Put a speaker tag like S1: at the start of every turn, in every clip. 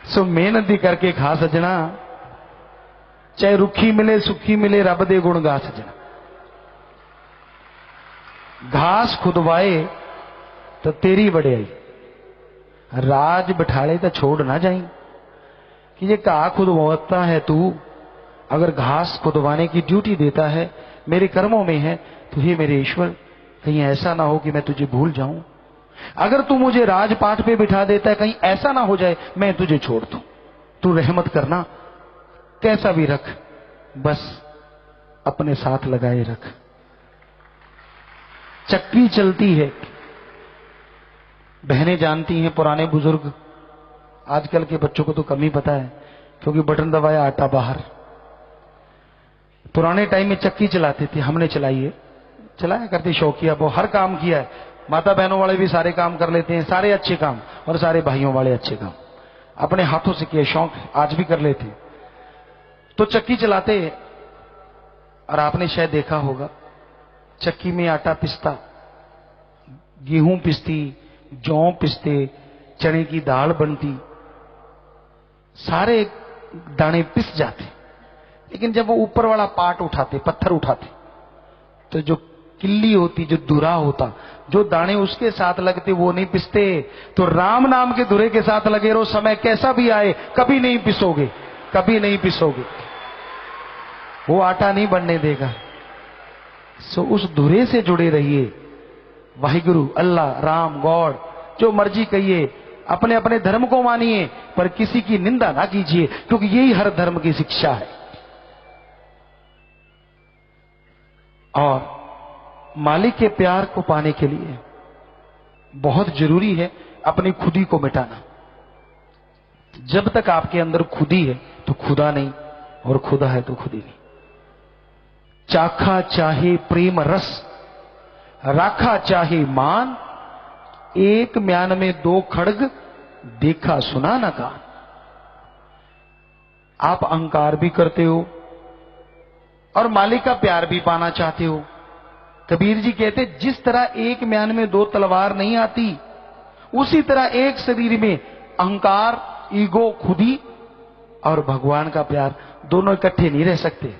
S1: सो मेहनत ही करके खा सजना, चाहे रुखी मिले सुखी मिले, रब दे गुण गा सजना। घास खुदवाए तो तेरी बड़ाई, राज बिठाले तो छोड़ ना जाई। कि ये घाह खुदवाता है तू, अगर घास खुदवाने की ड्यूटी देता है, मेरे कर्मों में है, तो हे मेरे ईश्वर कहीं ऐसा ना हो कि मैं तुझे भूल जाऊं। अगर तू मुझे राजपाट पे बिठा देता है, कहीं ऐसा ना हो जाए मैं तुझे छोड़ दूं। तू रहमत करना, कैसा भी रख, बस अपने साथ लगाए रख। चक्की चलती है, बहनें जानती हैं, पुराने बुजुर्ग, आजकल के बच्चों को तो कम ही पता है क्योंकि बटन दबाया आटा बाहर। पुराने टाइम में चक्की चलाते थे, हमने चलाई है, चलाया करते शौकिया, वो हर काम किया है। माता बहनों वाले भी सारे काम कर लेते हैं, सारे अच्छे काम, और सारे भाइयों वाले अच्छे काम अपने हाथों से किए, शौक आज भी कर लेते। तो चक्की चलाते, और आपने शायद देखा होगा चक्की में आटा पिसता, गेहूं पिसती, जौ पिसते, चने की दाल बनती, सारे दाने पिस जाते। लेकिन जब वो ऊपर वाला पार्ट उठाते, पत्थर उठाते, तो जो किल्ली होती, जो धुरा होता, जो दाने उसके साथ लगते वो नहीं पिसते। तो राम नाम के धुरे के साथ लगे रहो, समय कैसा भी आए कभी नहीं पिसोगे, कभी नहीं पिसोगे, वो आटा नहीं बनने देगा। सो उस धुरे से जुड़े रहिए। वाहिगुरु, अल्लाह, राम, गॉड, जो मर्जी कहिए, अपने अपने धर्म को मानिए, पर किसी की निंदा ना कीजिए, क्योंकि यही हर धर्म की शिक्षा है। और मालिक के प्यार को पाने के लिए बहुत जरूरी है अपनी खुदी को मिटाना। जब तक आपके अंदर खुदी है तो खुदा नहीं, और खुदा है तो खुदी नहीं। चाखा चाहे प्रेम रस, राखा चाहे मान, एक म्यान में दो खड़ग, देखा सुना न कान। आप अहंकार भी करते हो और मालिक का प्यार भी पाना चाहते हो। कबीर जी कहते, जिस तरह एक म्यान में दो तलवार नहीं आती, उसी तरह एक शरीर में अहंकार, ईगो, खुदी और भगवान का प्यार दोनों इकट्ठे नहीं रह सकते।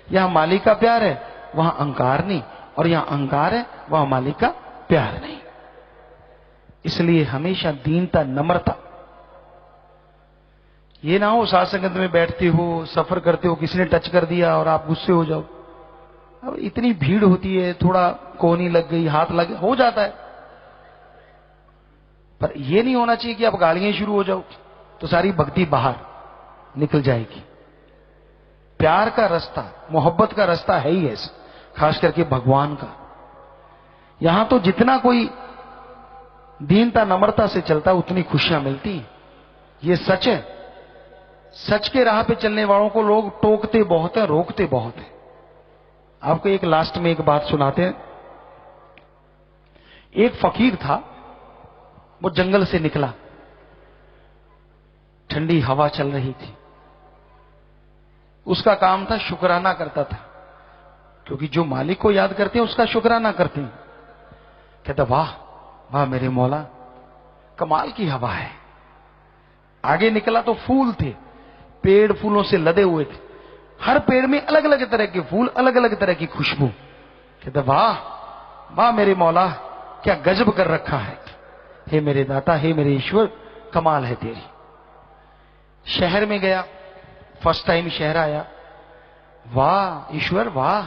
S1: यहां मालिक का प्यार है, वहां अहंकार नहीं, और यहां अहंकार है, वहां मालिक का प्यार नहीं। इसलिए हमेशा दीनता, नम्रता। ये ना हो साध संगत में बैठते हो, सफर करते हो, किसी ने टच कर दिया और आप गुस्से हो जाओ। अब इतनी भीड़ होती है, थोड़ा कोहनी लग गई, हाथ लग, हो जाता है। पर यह नहीं होना चाहिए कि अब गालियां शुरू हो जाओ तो सारी भक्ति बाहर निकल जाएगी। प्यार का रास्ता, मोहब्बत का रास्ता है ही ऐसा, खास करके भगवान का। यहां तो जितना कोई दीनता, नम्रता से चलता है, उतनी खुशियां मिलती हैं। ये सच है। सच के राह पे चलने वालों को लोग टोकते बहुत है, रोकते बहुत है। आपको एक लास्ट में एक बात सुनाते हैं। एक फकीर था, वो जंगल से निकला, ठंडी हवा चल रही थी। उसका काम था, शुक्राना करता था, क्योंकि जो मालिक को याद करते हैं उसका शुक्राना करते हैं। कहता, वाह वाह मेरे मौला, कमाल की हवा है। आगे निकला तो फूल थे, पेड़ फूलों से लदे हुए थे, हर पेड़ में अलग अलग तरह के फूल, अलग अलग तरह की खुशबू। कहता, वाह वाह मेरे मौला, क्या गजब कर रखा है। हे मेरे दाता, हे मेरे ईश्वर, कमाल है तेरी। शहर में गया, फर्स्ट टाइम शहर आया। वाह ईश्वर, वाह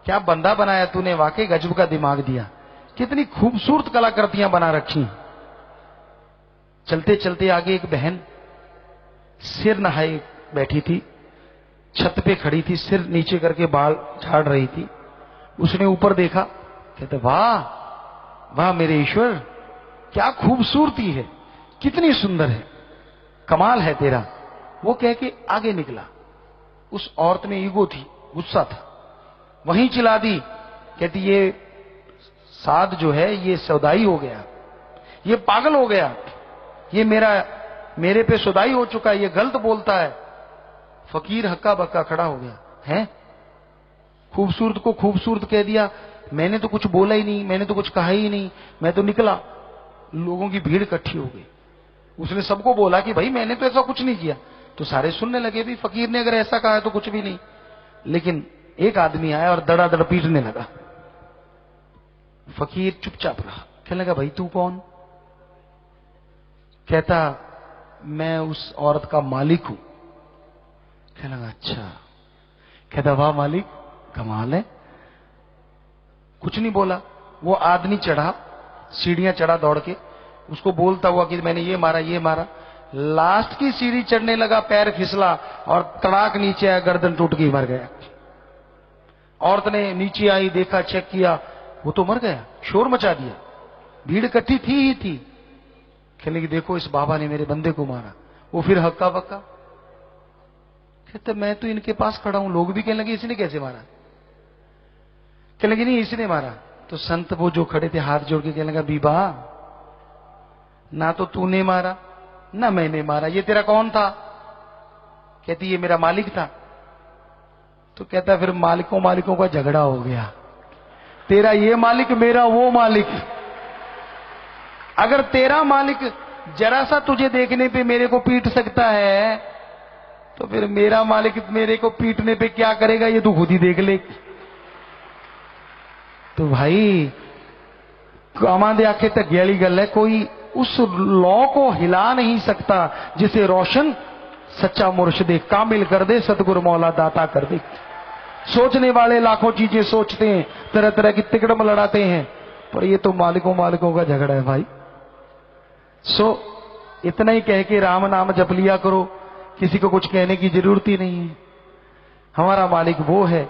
S1: क्या बंदा बनाया तूने, वाकई गजब का दिमाग दिया, कितनी खूबसूरत कलाकृतियां बना रखी। चलते चलते आगे एक बहन सिर नहाए बैठी थी, छत पे खड़ी थी, सिर नीचे करके बाल झाड़ रही थी। उसने ऊपर देखा, कहते, वाह वाह मेरे ईश्वर, क्या खूबसूरती है, कितनी सुंदर है, कमाल है तेरा। वो कह के आगे निकला। उस औरत में ईगो थी, गुस्सा था, वहीं चिल्ला दी। कहती, ये साध जो है ये सौदाई हो गया, ये पागल हो गया, ये मेरे पे सौदाई हो चुका है, ये गलत बोलता है। फकीर हक्का बक्का खड़ा हो गया। है खूबसूरत को खूबसूरत कह दिया, मैंने तो कुछ बोला ही नहीं, मैंने तो कुछ कहा ही नहीं, मैं तो निकला। लोगों की भीड़ इकट्ठी हो गई। उसने सबको बोला कि भाई मैंने तो ऐसा कुछ नहीं किया। तो सारे सुनने लगे भी, फकीर ने अगर ऐसा कहा है तो कुछ भी नहीं। लेकिन एक आदमी आया और दड़ादड़ पीटने लगा। फकीर चुपचाप रहा। कहने लगा भाई तू कौन? कहता मैं उस औरत का मालिक हूं। कहने लगा अच्छा। कहता वाह मालिक, कमाल है। कुछ नहीं बोला। वो आदमी चढ़ा, सीढ़ियां चढ़ा दौड़ के, उसको बोलता हुआ कि मैंने ये मारा ये मारा। लास्ट की सीढ़ी चढ़ने लगा, पैर फिसला और तड़ाक नीचे आया, गर्दन टूट गई, मर गया। औरत ने नीचे आई, देखा, चेक किया, वो तो मर गया। शोर मचा दिया, भीड़ इकट्ठी थी ही थी। कहने की देखो इस बाबा ने मेरे बंदे को मारा। वो फिर हक्का बक्का। कहते मैं तो इनके पास खड़ा हूं। लोग भी कहने लगे इसने कैसे मारा? कहने लगे नहीं इसने मारा। तो संत वो जो खड़े थे हाथ जोड़ के कहने लगा बीबा, ना तो तूने मारा ना मैंने मारा, ये तेरा कौन था? कहती ये मेरा मालिक था। तो कहता फिर मालिकों मालिकों का झगड़ा हो गया, तेरा ये मालिक मेरा वो मालिक। अगर तेरा मालिक जरा सा तुझे देखने पे मेरे को पीट सकता है तो फिर मेरा मालिक मेरे को पीटने पे क्या करेगा ये तू खुद ही देख ले। तो भाई आमादे आखे तक गैली गल है, कोई उस लॉ को हिला नहीं सकता जिसे रोशन सच्चा मुर्शिदे कामिल कर दे, सतगुरु मौला दाता कर दे। सोचने वाले लाखों चीजें सोचते हैं, तरह तरह की तिकड़म लड़ाते हैं, पर ये तो मालिकों मालिकों का झगड़ा है भाई। इतना ही कह के राम नाम जप लिया करो, किसी को कुछ कहने की जरूरत ही नहीं है। हमारा मालिक वो है